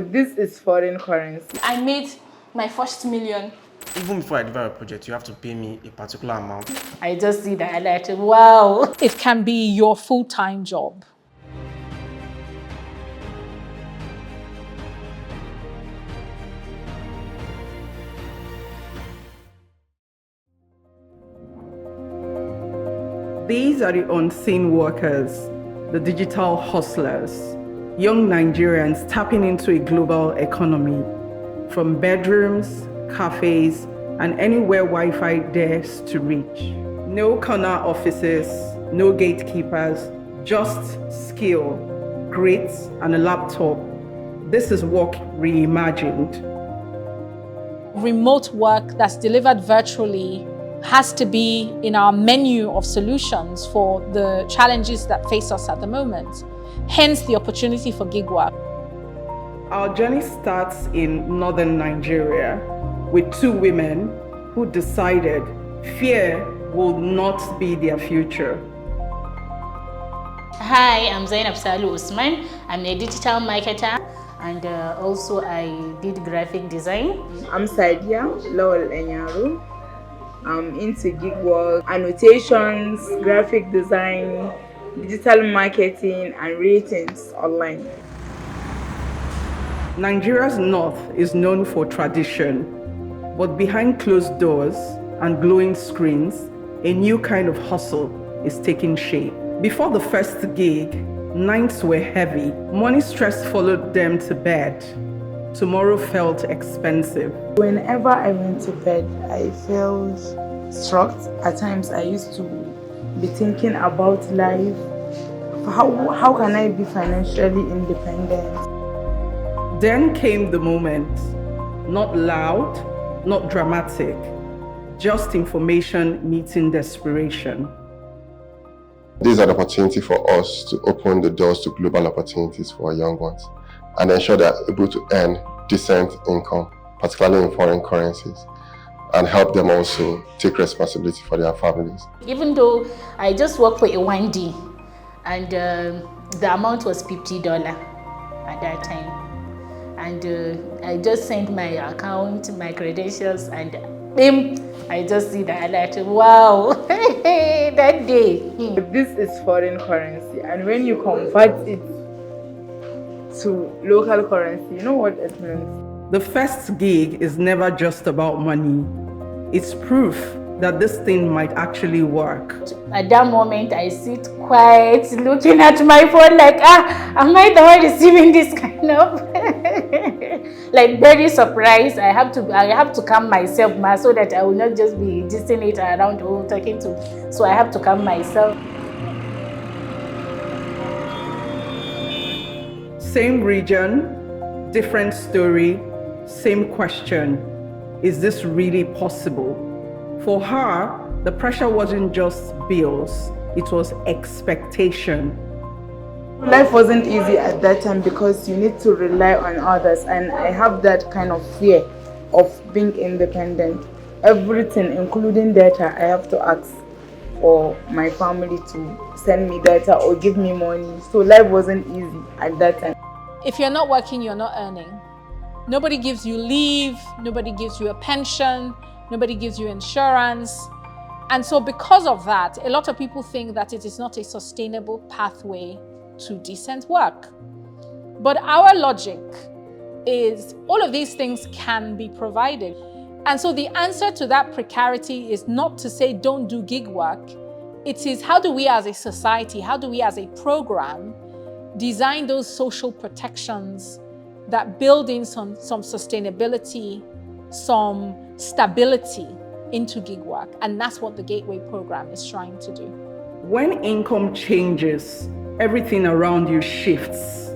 This is foreign currency. I made my first million. Even before I develop a project, you have to pay me a particular amount. I just see that like, wow. It can be your full-time job. These are the unseen workers, the digital hustlers, young Nigerians tapping into a global economy, from bedrooms, cafes, and anywhere Wi-Fi dares to reach. No corner offices, no gatekeepers, just skill, grit, and a laptop. This is work reimagined. Remote work that's delivered virtually has to be in our menu of solutions for the challenges that face us at the moment. Hence the opportunity for gig work. Our journey starts in northern Nigeria with two women who decided fear will not be their future. Hi, I'm Zainab Salu Usman. I'm a digital marketer and also I did graphic design. I'm Sadia Lowell Enyaru. I'm into gig work, annotations, graphic design, digital marketing, and ratings online. Nigeria's north is known for tradition, but behind closed doors and glowing screens, a new kind of hustle is taking shape. Before the first gig, nights were heavy. Money stress followed them to bed. Tomorrow felt expensive. Whenever I went to bed, I felt struck. At times, I used to be thinking about life. How can I be financially independent? Then came the moment, not loud, not dramatic, just information meeting desperation. This is an opportunity for us to open the doors to global opportunities for our young ones and ensure they're able to earn decent income, particularly in foreign currencies, and help them also take responsibility for their families. Even though I just worked for a 1D and the amount was $50 at that time. And I just sent my account, my credentials, and I just see that like, wow, that day. This is foreign currency, and when you convert it to local currency, you know what it means? The first gig is never just about money. It's proof that this thing might actually work. At that moment, I sit quiet, looking at my phone like, am I the one receiving this kind of? Like very surprised. I have to calm myself so that I will not just be dissing it around or talking to. So I have to calm myself. Same region, different story, same question. Is this really possible? For her, the pressure wasn't just bills, it was expectation. Life wasn't easy at that time because you need to rely on others, and I have that kind of fear of being independent. Everything, including data, I have to ask for my family to send me data or give me money. So life wasn't easy at that time. If you're not working, you're not earning. Nobody gives you leave, nobody gives you a pension, nobody gives you insurance. And so because of that, a lot of people think that it is not a sustainable pathway to decent work. But our logic is all of these things can be provided. And so the answer to that precarity is not to say don't do gig work. It is how do we as a society, how do we as a program design those social protections that build in some sustainability, some stability into gig work. And that's what the Gateway program is trying to do. When income changes, everything around you shifts.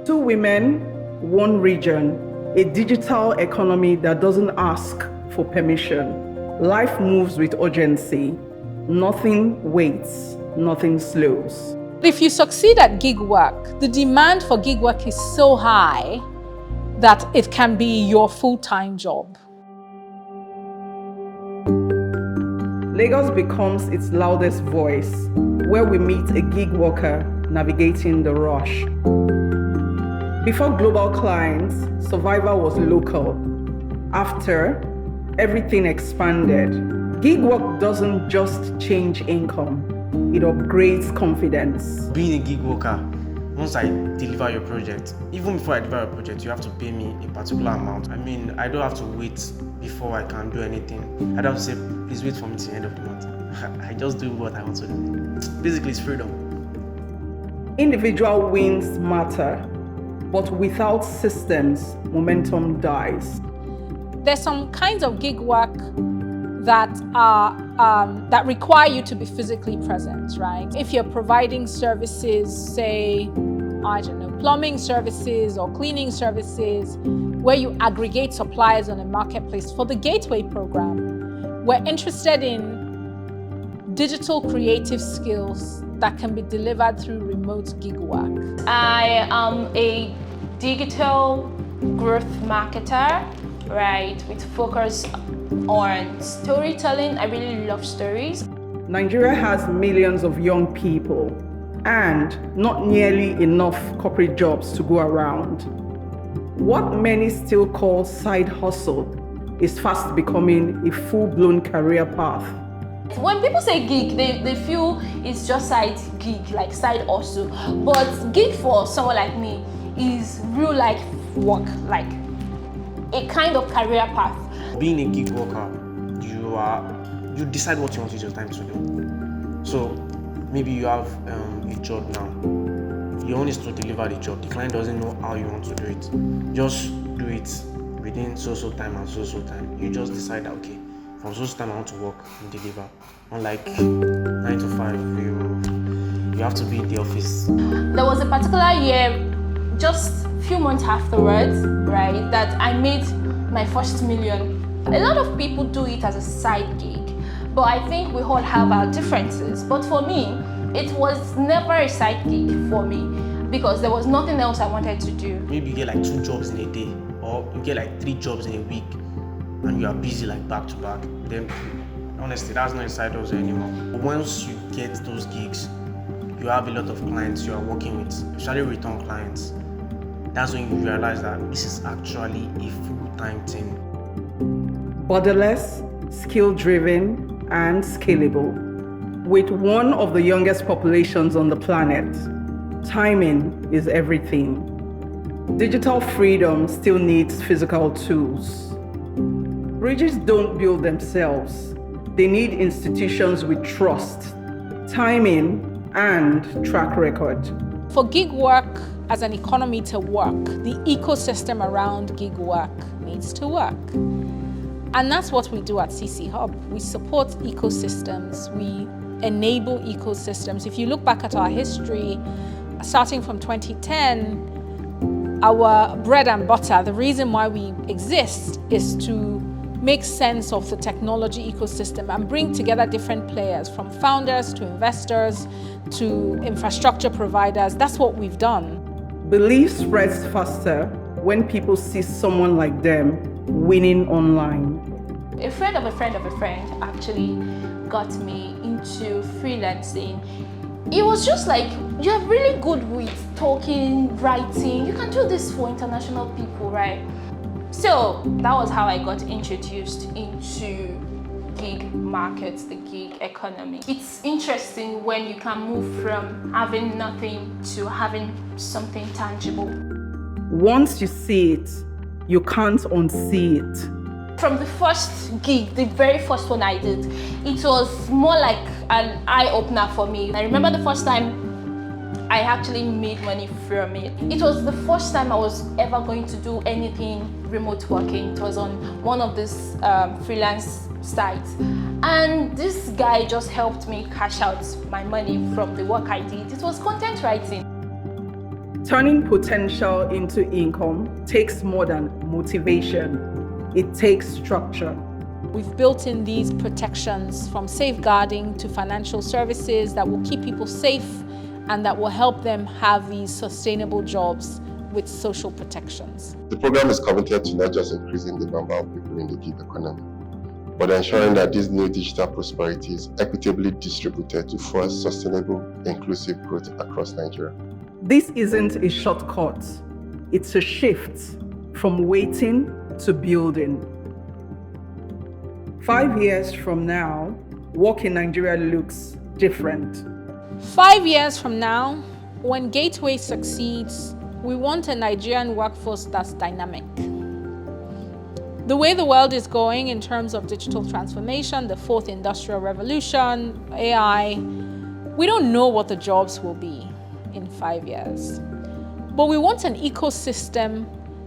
Two women, one region, a digital economy that doesn't ask for permission. Life moves with urgency. Nothing waits, nothing slows. If you succeed at gig work, the demand for gig work is so high that it can be your full-time job. Lagos becomes its loudest voice, where we meet a gig worker navigating the rush. Before global clients, survival was local. After, everything expanded. Gig work doesn't just change income, it upgrades confidence. Being a gig worker, once I deliver your project, even before I deliver your project, you have to pay me a particular amount. I mean, I don't have to wait before I can do anything. I don't have to say, please wait for me till the end of the month. I just do what I want to do. Basically, it's freedom. Individual wins matter, but without systems, momentum dies. There's some kinds of gig work that are that require you to be physically present, right? If you're providing services, say, I don't know, plumbing services or cleaning services, where you aggregate suppliers on a marketplace. For the Gateway program, we're interested in digital creative skills that can be delivered through remote gig work. I am a digital growth marketer, right, with focus on storytelling. I really love stories. Nigeria has millions of young people and not nearly enough corporate jobs to go around. What many still call side hustle is fast becoming a full-blown career path. When people say gig, they feel it's just side gig, like side hustle. But gig for someone like me is real life work, like a kind of career path. Being a gig worker, you decide what you want to use your time to do. So maybe you have a job now. Your own is to deliver the job. The client doesn't know how you want to do it. Just do it within so time and so time. You just decide that, okay, from so time I want to work and deliver. Unlike 9 to 5, you have to be in the office. There was a particular year, just a few months afterwards, right, that I made my first million. A lot of people do it as a side gig, but I think we all have our differences. But for me, it was never a side gig for me because there was nothing else I wanted to do. Maybe you get like 2 jobs in a day, or you get like 3 jobs in a week, and you are busy like back to back. Then honestly, that's not a side hustle anymore. But once you get those gigs, you have a lot of clients you are working with, especially return clients. That's when you realize that this is actually a full-time thing. Borderless, skill-driven, and scalable. With one of the youngest populations on the planet, timing is everything. Digital freedom still needs physical tools. Bridges don't build themselves. They need institutions with trust, timing, and track record. For gig work as an economy to work, the ecosystem around gig work needs to work. And that's what we do at CC Hub. We support ecosystems, we enable ecosystems. If you look back at our history, starting from 2010, our bread and butter, the reason why we exist is to make sense of the technology ecosystem and bring together different players, from founders to investors to infrastructure providers. That's what we've done. Belief spreads faster when people see someone like them winning online. A friend of a friend of a friend actually got me into freelancing. It was just like, you're really good with talking, writing. You can do this for international people, right? So that was how I got introduced into gig markets, the gig economy. It's interesting when you can move from having nothing to having something tangible. Once you see it, you can't unsee it. From the first gig, the very first one I did, it was more like an eye-opener for me. I remember the first time I actually made money from it. It was the first time I was ever going to do anything remote working. It was on one of these freelance sites. And this guy just helped me cash out my money from the work I did. It was content writing. Turning potential into income takes more than motivation. It takes structure. We've built in these protections, from safeguarding to financial services, that will keep people safe and that will help them have these sustainable jobs with social protections. The program is committed to not just increasing the number of people in the gig economy, but ensuring that this new digital prosperity is equitably distributed to force sustainable, inclusive growth across Nigeria. This isn't a shortcut. It's a shift from waiting to building. 5 years from now, work in Nigeria looks different. 5 years from now, when Gateway succeeds, we want a Nigerian workforce that's dynamic. The way the world is going in terms of digital transformation, the fourth industrial revolution, AI, we don't know what the jobs will be in 5 years. But we want an ecosystem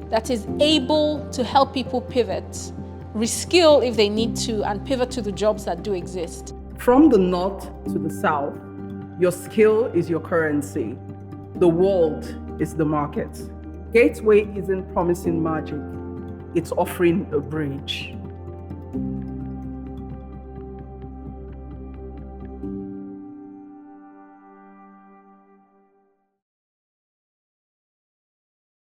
that is able to help people pivot, reskill if they need to, and pivot to the jobs that do exist. From the north to the south, your skill is your currency. The world is the market. Gateway isn't promising magic, it's offering a bridge.